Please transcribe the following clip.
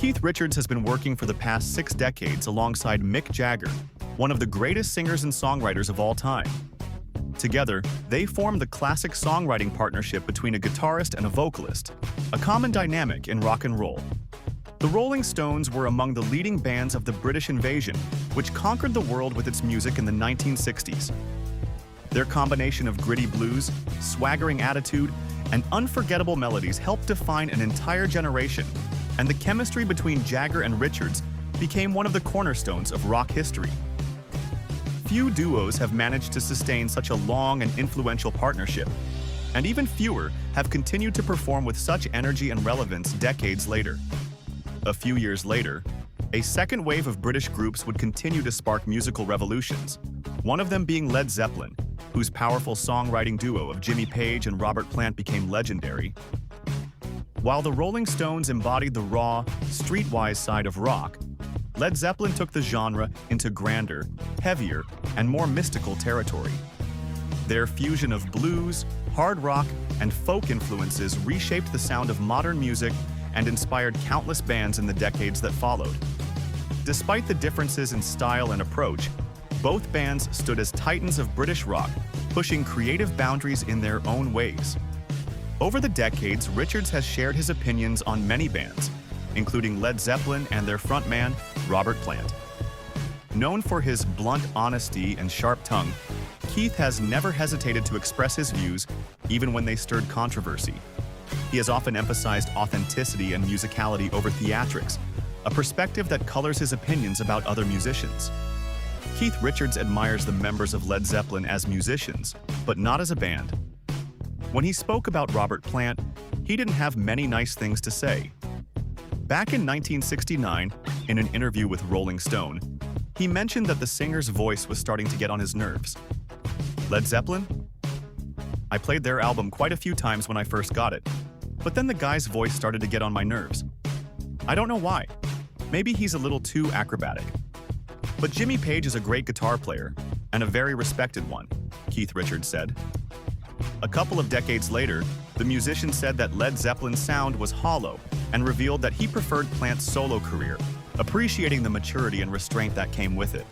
Keith Richards has been working for the past 6 decades alongside Mick Jagger, one of the greatest singers and songwriters of all time. Together, they formed the classic songwriting partnership between a guitarist and a vocalist, a common dynamic in rock and roll. The Rolling Stones were among the leading bands of the British invasion, which conquered the world with its music in the 1960s. Their combination of gritty blues, swaggering attitude, and unforgettable melodies helped define an entire generation, and the chemistry between Jagger and Richards became one of the cornerstones of rock history. Few duos have managed to sustain such a long and influential partnership, and even fewer have continued to perform with such energy and relevance decades later. A few years later, a second wave of British groups would continue to spark musical revolutions, one of them being Led Zeppelin, whose powerful songwriting duo of Jimmy Page and Robert Plant became legendary. While the Rolling Stones embodied the raw, streetwise side of rock, Led Zeppelin took the genre into grander, heavier, and more mystical territory. Their fusion of blues, hard rock, and folk influences reshaped the sound of modern music and inspired countless bands in the decades that followed. Despite the differences in style and approach, both bands stood as titans of British rock, pushing creative boundaries in their own ways. Over the decades, Richards has shared his opinions on many bands, including Led Zeppelin and their frontman, Robert Plant. Known for his blunt honesty and sharp tongue, Keith has never hesitated to express his views, even when they stirred controversy. He has often emphasized authenticity and musicality over theatrics, a perspective that colors his opinions about other musicians. Keith Richards admires the members of Led Zeppelin as musicians, but not as a band. When he spoke about Robert Plant, he didn't have many nice things to say. Back in 1969, in an interview with Rolling Stone, he mentioned that the singer's voice was starting to get on his nerves. Led Zeppelin? I played their album quite a few times when I first got it, but then the guy's voice started to get on my nerves. I don't know why. Maybe he's a little too acrobatic. But Jimmy Page is a great guitar player, and a very respected one, Keith Richards said. A couple of decades later, the musician said that Led Zeppelin's sound was hollow and revealed that he preferred Plant's solo career, appreciating the maturity and restraint that came with it.